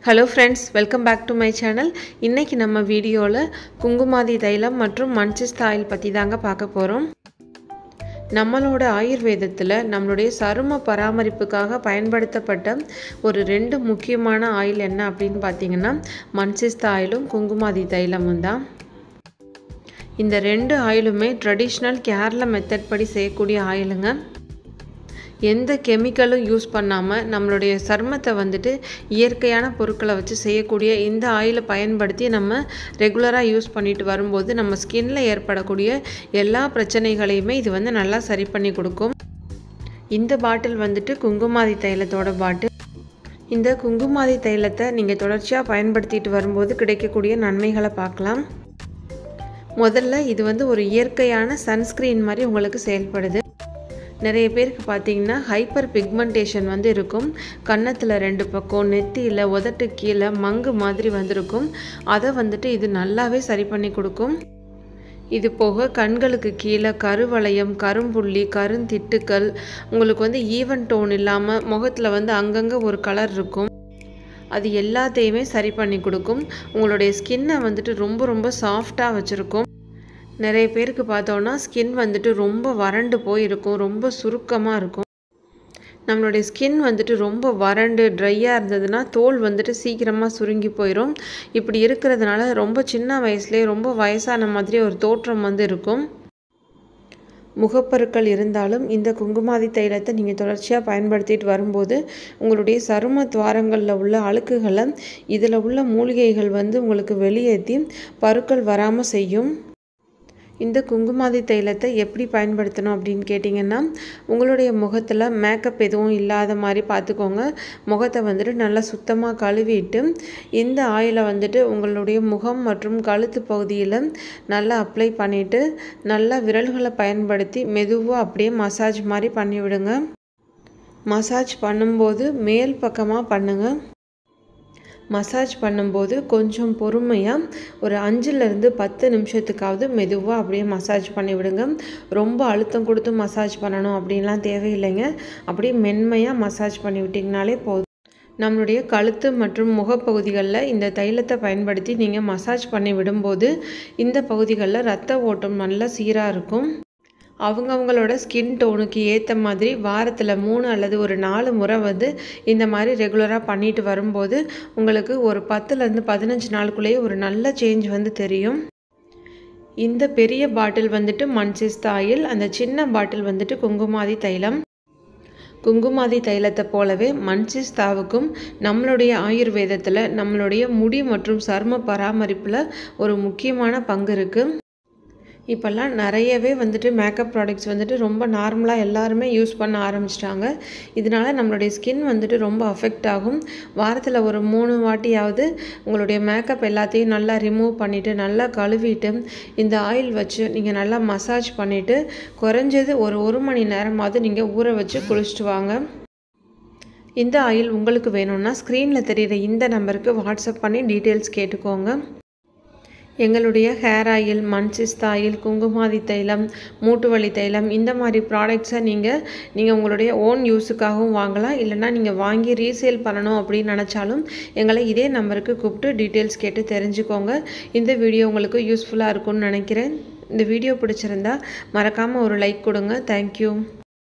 Hello friends, welcome back to my channel. இன்னைக்கு நம்ம வீடியோல குங்குமாதி தைலம் மற்றும் மன்சிஸ்தா ஆயில் பத்தி தாங்க பார்க்க போறோம். நம்மளோட ஆயுர்வேதத்துல நம்மளுடைய சரும பராமரிப்புக்காக பயன்படுத்தப்பட்ட ஒரு ரெண்டு முக்கியமான ஆயில் என்ன அப்படினு பாத்தீங்கன்னா மன்சிஸ்தா ஆயிலும் குங்குமாதி தைலமும் தான். இந்த ரெண்டு ஆயிலுமே ட்ரெடிஷனல் கேரளா மெத்தட் படி செய்யக்கூடிய ஆயிலுங்க. எந்த கெமிக்கலும் யூஸ் பண்ணாம நம்மளுடைய சருமத்தை வந்துட்டு இயற்கையான பொருட்களை வச்சு செய்யக்கூடிய இந்த ஆயிலை பயன்படுத்தி நம்ம ரெகுலரா யூஸ் பண்ணிட்டு வரும்போது நம்ம ஸ்கின்ல ஏற்படக்கூடிய எல்லா பிரச்சனைகளையுமே இது வந்து நல்லா சரி பண்ணி கொடுக்கும். இந்த பாட்டில் வந்துட்டு குங்குமாதி தைலத்தோட பாட்டில். இந்த குங்குமாதி தைலத்தை நீங்க தொடர்ச்சியா பயன்படுத்திட்டு வரும்போது கிடைக்கக்கூடிய நன்மைகளை பார்க்கலாம். முதல்ல இது வந்து ஒரு இயற்கையான சன்ஸ்கிரீன் மாதிரி உங்களுக்கு செயல்படுது. நிறைய பேருக்கு பார்த்தீங்கன்னா ஹைப்பர் பிக்மெண்டேஷன் வந்து இருக்கும். கன்னத்தில் ரெண்டு பக்கம், நெத்தியில், உதட்டு கீழே மங்கு மாதிரி வந்திருக்கும். அதை வந்துட்டு இது நல்லாவே சரி பண்ணி கொடுக்கும். இது போக கண்களுக்கு கீழே கருவளையம், கரும்புள்ளி, கருந்திட்டுக்கள், உங்களுக்கு வந்து ஈவன் டோன் இல்லாமல் முகத்தில் வந்து அங்கங்கே ஒரு கலர் இருக்கும், அது எல்லாத்தையுமே சரி பண்ணி கொடுக்கும். உங்களுடைய ஸ்கின்னை வந்துட்டு ரொம்ப சாஃப்டாக வச்சுருக்கும். நிறைய பேருக்கு பார்த்தோன்னா ஸ்கின் வந்துட்டு ரொம்ப வறண்டு போயிருக்கும், ரொம்ப சுருக்கமாக இருக்கும். நம்மளுடைய ஸ்கின் வந்துட்டு ரொம்ப வறண்டு ட்ரையாக இருந்ததுன்னா தோல் வந்துட்டு சீக்கிரமாக சுருங்கி போயிடும். இப்படி இருக்கிறதுனால ரொம்ப சின்ன வயசுலேயே ரொம்ப வயசான மாதிரி ஒரு தோற்றம் வந்து இருக்கும். முகப்பருக்கள் இருந்தாலும் இந்த குங்குமாதி தைலத்தை நீங்கள் தொடர்ச்சியாக பயன்படுத்திட்டு வரும்போது உங்களுடைய சரும துவாரங்களில் உள்ள அழுக்குகளை இதில் உள்ள மூலிகைகள் வந்து உங்களுக்கு வெளியேற்றி பருக்கள் வராமல் செய்யும். இந்த குங்குமாதி தைலத்தை எப்படி பயன்படுத்தணும் அப்படின்னு கேட்டிங்கன்னா, உங்களுடைய முகத்தில் மேக்கப் எதுவும் இல்லாத மாதிரி பார்த்துக்கோங்க. முகத்தை வந்துட்டு நல்லா சுத்தமாக கழுவிட்டு இந்த ஆயிலை வந்துட்டு உங்களுடைய முகம் மற்றும் கழுத்து பகுதியில் நல்லா அப்ளை பண்ணிவிட்டு நல்லா விரல்களை பயன்படுத்தி மெதுவாக அப்படியே மசாஜ் மாதிரி பண்ணிவிடுங்க. மசாஜ் பண்ணும்போது மேல் பக்கமாக பண்ணுங்கள். மசாஜ் பண்ணும்போது கொஞ்சம் பொறுமையாக ஒரு 5லேருந்து 10 நிமிஷத்துக்காவது மெதுவாக அப்படியே மசாஜ் பண்ணி விடுங்க. ரொம்ப அழுத்தம் கொடுத்து மசாஜ் பண்ணணும் அப்படின்லாம் தேவையில்லைங்க. அப்படியே மென்மையாக மசாஜ் பண்ணி விட்டிங்கனாலே போதும். நம்மளுடைய கழுத்து மற்றும் முகப்பகுதிகளில் இந்த தைலத்தை பயன்படுத்தி நீங்கள் மசாஜ் பண்ணி விடும்போது இந்த பகுதிகளில் இரத்த ஓட்டம் நல்லா சீராக இருக்கும். அவங்கவுங்களோட ஸ்கின் டோனுக்கு ஏற்ற மாதிரி வாரத்தில் 3 அல்லது ஒரு 4 முறை வந்து இந்த மாதிரி ரெகுலராக பண்ணிட்டு வரும்போது உங்களுக்கு ஒரு 10லேருந்து 15 நாளுக்குள்ளேயே ஒரு நல்ல சேஞ்ச் வந்து தெரியும். இந்த பெரிய பாட்டில் வந்துட்டு மன்சிஸ்தா ஆயில், அந்த சின்ன பாட்டில் வந்துட்டு குங்குமாதி தைலம். குங்குமாதி தைலத்தை போலவே மன்சிஸ்தாவுக்கும் நம்மளுடைய ஆயுர்வேதத்தில் நம்மளுடைய முடி மற்றும் சரும பராமரிப்பில் ஒரு முக்கியமான பங்கு இருக்குது. இப்போல்லாம் நிறையவே வந்துட்டு மேக்கப் ப்ராடக்ட்ஸ் வந்துட்டு ரொம்ப நார்மலாக எல்லாருமே யூஸ் பண்ண ஆரம்பிச்சிட்டாங்க. இதனால் நம்மளுடைய ஸ்கின் வந்துட்டு ரொம்ப அஃபெக்ட் ஆகும். வாரத்தில் ஒரு 3 வாட்டியாவது உங்களுடைய மேக்கப் எல்லாத்தையும் நல்லா ரிமூவ் பண்ணிவிட்டு நல்லா கழுவிட்டு இந்த ஆயில் வச்சு நீங்கள் நல்லா மசாஜ் பண்ணிவிட்டு குறைஞ்சது ஒரு 1 மணி நேரமாவது நீங்கள் ஊற வச்சு குளிச்சுட்டு வாங்க. இந்த ஆயில் உங்களுக்கு வேணும்னா ஸ்க்ரீனில் தெரிகிற இந்த நம்பருக்கு வாட்ஸ்அப் பண்ணி டீட்டெயில்ஸ் கேட்டுக்கோங்க. எங்களுடைய ஹேர் ஆயில், மன்சிஸ்தா ஆயில், குங்குமாதி தைலம், மூட்டு வலி தைலம், இந்த மாதிரி ப்ராடக்ட்ஸை நீங்கள் உங்களுடைய ஓன் யூஸுக்காகவும் வாங்கலாம். இல்லைனா நீங்கள் வாங்கி ரீசேல் பண்ணணும் அப்படின்னு நினச்சாலும் எங்களை இதே நம்பருக்கு கூப்பிட்டு டீட்டெயில்ஸ் கேட்டு தெரிஞ்சுக்கோங்க. இந்த வீடியோ உங்களுக்கு யூஸ்ஃபுல்லாக இருக்கும்னு நினைக்கிறேன். இந்த வீடியோ பிடிச்சிருந்தா மறக்காமல் ஒரு லைக் கொடுங்க. தேங்க்யூ.